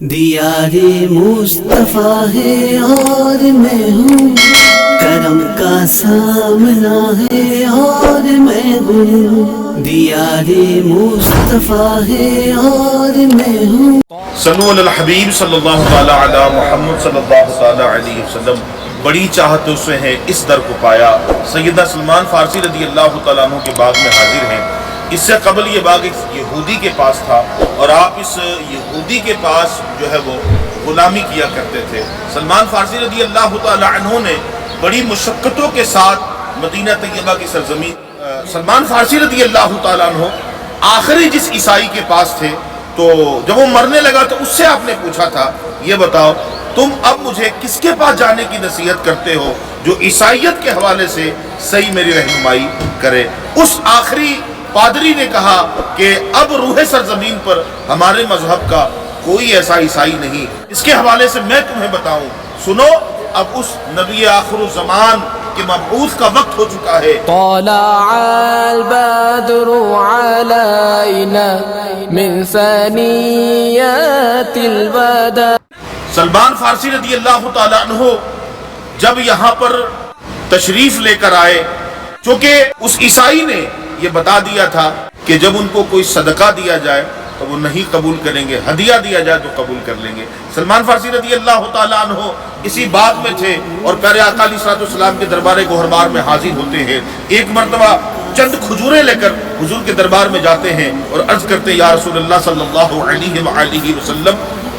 دیارے مصطفیٰ ہے اور میں ہوں، کرم کا سامنا ہے اور میں ہوں، دیارے مصطفیٰ ہے اور میں ہوں۔ صلو علی الحبیب صلی اللہ تعالی علی محمد صلی اللہ تعالی علیہ وسلم۔ بڑی چاہت اس میں ہے اس در کو پایا۔ سیدنا سلمان فارسی رضی اللہ تعالیٰ عنہ کے باغ میں حاضر ہیں۔ اس سے قبل یہ باغ ایک یہودی کے پاس تھا اور آپ اس یہودی کے پاس جو ہے وہ غلامی کیا کرتے تھے۔ سلمان فارسی رضی اللہ تعالیٰ عنہ نے بڑی مشقتوں کے ساتھ مدینہ طیبہ کی سرزمین، سلمان فارسی رضی اللہ تعالیٰ عنہ آخری جس عیسائی کے پاس تھے، تو جب وہ مرنے لگا تو اس سے آپ نے پوچھا تھا، یہ بتاؤ تم اب مجھے کس کے پاس جانے کی نصیحت کرتے ہو جو عیسائیت کے حوالے سے صحیح میری رہنمائی کرے۔ اس آخری پادری نے کہا کہ اب روح سرزمین پر ہمارے مذہب کا کوئی ایسا عیسائی نہیں، اس کے حوالے سے میں تمہیں بتاؤں، سنو اب اس نبی آخر الزمان کے مبعوث کا وقت ہو چکا ہے۔ طلع البدر علينا من ثنيات الوداع۔ سلمان فارسی رضی اللہ تعالیٰ عنہ جب یہاں پر تشریف لے کر آئے، چونکہ اس عیسائی نے یہ بتا دیا تھا کہ جب ان کو کوئی صدقہ دیا جائے تو وہ نہیں قبول کریں گے، ہدیہ دیا جائے تو قبول کر لیں گے۔ سلمان فارسی رضی اللہ تعالیٰ عنہ اسی باغ میں تھے اور پیارے آقا علیہ الصلوۃ والسلام کے دربار گوہربار میں حاضر ہوتے ہیں۔ ایک مرتبہ چند کھجوریں لے کر حضور کے دربار میں جاتے ہیں اور عرض کرتے ہیں، یا رسول اللہ صلی اللہ علیہ وآلہ وسلم،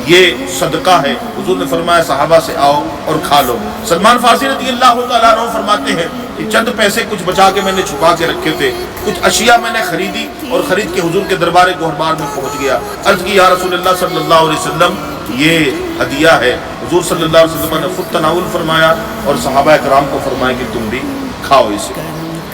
یہ صدقہ ہے۔ حضور نے فرمایا صحابہ سے آؤ اور کھا لو۔ سلمان فارسی رضی اللہ تعالیٰ عنہ فرماتے ہیں کہ چند پیسے کچھ بچا کے میں نے چھپا کے رکھے تھے، کچھ اشیاء میں نے خریدی اور خرید کے حضور کے دربار گوہربار میں پہنچ گیا۔ عرض کی، یا رسول اللہ صلی اللہ علیہ وسلم، یہ ہدیہ ہے۔ حضور صلی اللہ علیہ وسلم نے خود تناول فرمایا اور صحابہ کرام کو فرمایا کہ تم بھی کھاؤ اسے۔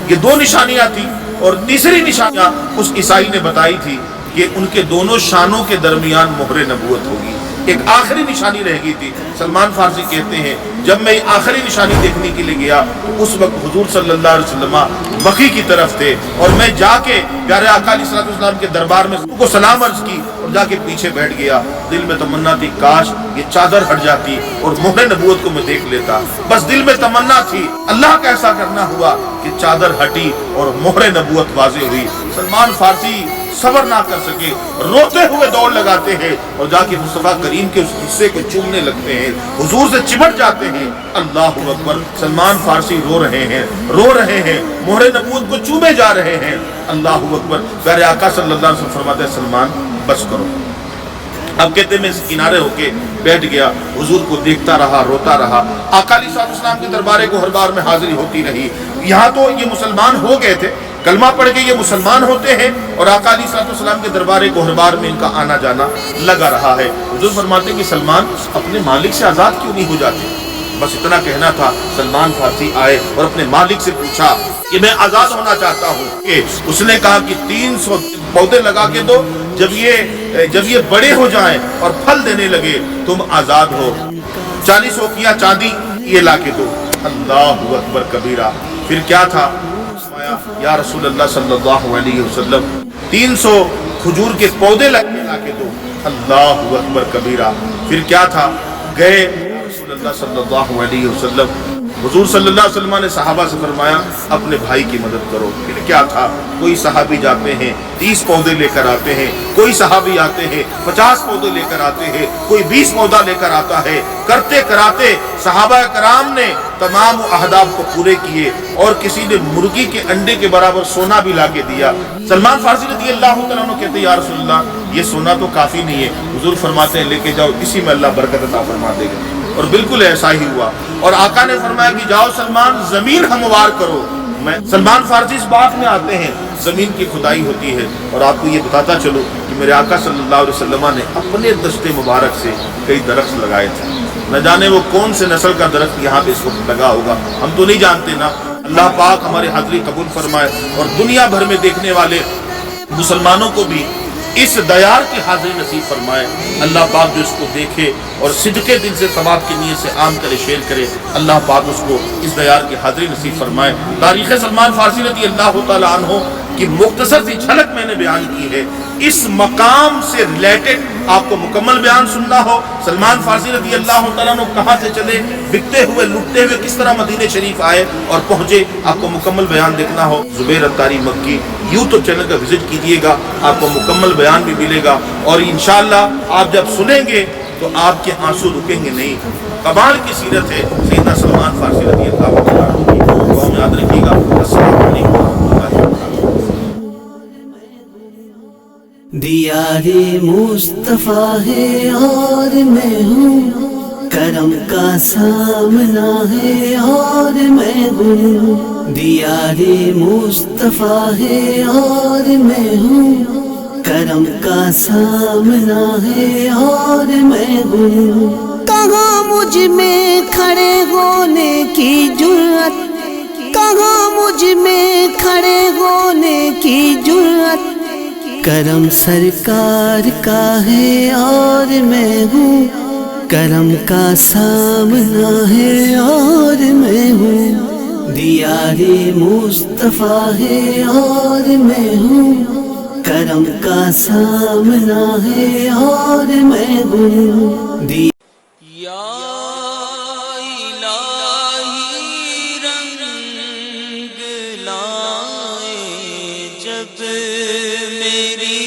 یہ دو نشانیاں تھیں، اور تیسری نشانیاں اس عیسائی نے بتائی تھی کہ ان کے دونوں شانوں کے درمیان مہر نبوت ہوگی۔ ایک آخری نشانی رہ گئی تھی۔ سلمان فارسی کہتے ہیں، جب میں آخری نشانی دیکھنے کے لیے گیا، اس وقت حضور صلی اللہ علیہ وسلم بقیع کی طرف تھے اور میں جا کے پیارے آقا علیہ الصلوۃ والسلام کے دربار میں ان کو سلام عرض کی اور جا کے پیچھے بیٹھ گیا۔ دل میں تمنا تھی کاش یہ چادر ہٹ جاتی اور مہر نبوت کو میں دیکھ لیتا۔ بس دل میں تمنا تھی، اللہ کا ایسا کرنا ہوا کہ چادر ہٹی اور مہر نبوت واضح ہوئی۔ سلمان فارسی صبر نہ کر سکے، روتے ہوئے دوڑ لگاتے ہیں اور جا کے مصطفیٰ کریم کے اس حصے کو چومنے لگتے ہیں، حضور سے چمٹ جاتے ہیں۔ اللہ اکبر! سلمان فارسی رو رہے ہیں، مہر نبوت کو چومے جا رہے ہیں۔ اللہ اکبر! پیارے آقا صلی اللہ علیہ وسلم فرماتے ہیں، سلمان بس کرو۔ اب کہتے میں اس کنارے ہو کے بیٹھ گیا، حضور کو دیکھتا رہا، روتا رہا۔ آقا علیہ السلام کے دربار گوہربار میں حاضری ہوتی رہی۔ یہاں تو یہ مسلمان ہو گئے تھے، کلمہ پڑھ کے یہ مسلمان ہوتے ہیں اور آقا علیہ السلام کے دربار گوہربار میں ان کا آنا جانا لگا رہا ہے۔ حضور فرماتے ہیں کہ سلمان اپنے مالک سے آزاد کیوں نہیں ہو جاتے؟ بس اتنا کہنا تھا۔ سلمان فارسی آئے اور اپنے مالک سے پوچھا کہ میں آزاد ہونا چاہتا ہوں۔ کہ اس نے کہا کہ 300 پودے لگا کے دو، جب یہ بڑے ہو جائیں اور پھل دینے لگے تم آزاد ہو۔ 40 اوقیاں چاندی یہ لا کے دو۔ اللہ اکبر کبیرہ! پھر کیا تھا؟ یا رسول اللہ صلی اللہ علیہ وسلم 300 کھجور کے پودے لا کے دو۔ اللہ اکبر کبیرہ! پھر کیا تھا؟ گئے رسول اللہ صلی اللہ علیہ وسلم، حضور صلی اللہ علیہ وسلم نے صحابہ سے فرمایا اپنے بھائی کی مدد کرو۔ پھر کیا تھا؟ کوئی صحابی جاتے ہیں 30 پودے لے کر آتے ہیں، کوئی صحابی آتے ہیں 50 پودے لے کر آتے ہیں، کوئی 20 پودا لے کر آتا ہے۔ کرتے کراتے صحابہ کرام نے تمام اہداف کو پورے کیے اور کسی نے مرغی کے انڈے کے برابر سونا بھی لا کے دیا۔ سلمان فارسی رضی اللہ تعالیٰ عنہ کہتے ہیں، یا رسول اللہ یہ سونا تو کافی نہیں ہے۔ حضور فرماتے ہیں لے کے جاؤ، اسی میں اللہ برکت عطا فرما دے گا۔ اور بالکل ایسا ہی ہوا، اور آقا نے فرمایا کہ جاؤ سلمان زمین ہموار کرو۔ سلمان فارسی اس باغ میں آتے ہیں، زمین کی کھدائی ہوتی ہے، اور آپ کو یہ بتاتا چلو کہ میرے آقا صلی اللہ علیہ وسلم نے اپنے دست مبارک سے کئی درخت لگائے تھے۔ نہ جانے وہ کون سے نسل کا درخت یہاں پہ اس وقت لگا ہوگا، ہم تو نہیں جانتے نا۔ اللہ پاک ہماری حاضری قبول فرمائے اور دنیا بھر میں دیکھنے والے مسلمانوں کو بھی اس دیار کی حاضری نصیب فرمائے۔ اللہ پاک جو اس کو دیکھے اور صدقے دل سے ثواب کی نیت سے عام کرے، شیئر کرے، اللہ پاک اس کو اس دیار کی حاضری نصیب فرمائے۔ تاریخ سلمان فارسی رضی اللہ تعالیٰ عنہ کی مختصر سی جھلک میں نے بیان کی ہے۔ اس مقام سے ریلیٹڈ آپ کو مکمل بیان سننا ہو، سلمان فارسی رضی اللہ تعالیٰ عنہ کہاں سے چلے، بکتے ہوئے لٹتے ہوئے کس طرح مدینہ شریف آئے اور پہنچے، آپ کو مکمل بیان دیکھنا ہو، زبیر اتاری مکی یوٹیوب چینل کا وزٹ کیجئے گا، آپ کو مکمل بیان بھی ملے گا، اور انشاءاللہ آپ جب سنیں گے تو آپ کے آنسو رکیں گے نہیں۔ کمال کی سیرت ہے سیدنا سلمان فارسی رضی اللہ تعالیٰ عنہ کی، تو ہم یاد رکھیے گا۔ السلام علیکم ورحمۃ اللہ وبرکاتہ۔ دیار مصطفیٰ ہے اور میں ہوں، کرم کا سامنا ہے اور میں ہوں۔ دیار مصطفیٰ ہے اور میں ہوں، کرم کا سامنا ہے اور میں ہوں۔ کہاں مجھ میں کھڑے ہونے کی جرأت، کہاں مجھ میں کھڑے ہونے کی جرأت، کرم سرکار کا ہے اور میں ہوں، کرم کا سامنا ہے اور میں ہوں۔ دیار مصطفیٰ ہے اور میں ہوں، کرم کا سامنا ہے اور میں ہوں۔ یا الہی رنگ لائے جب میری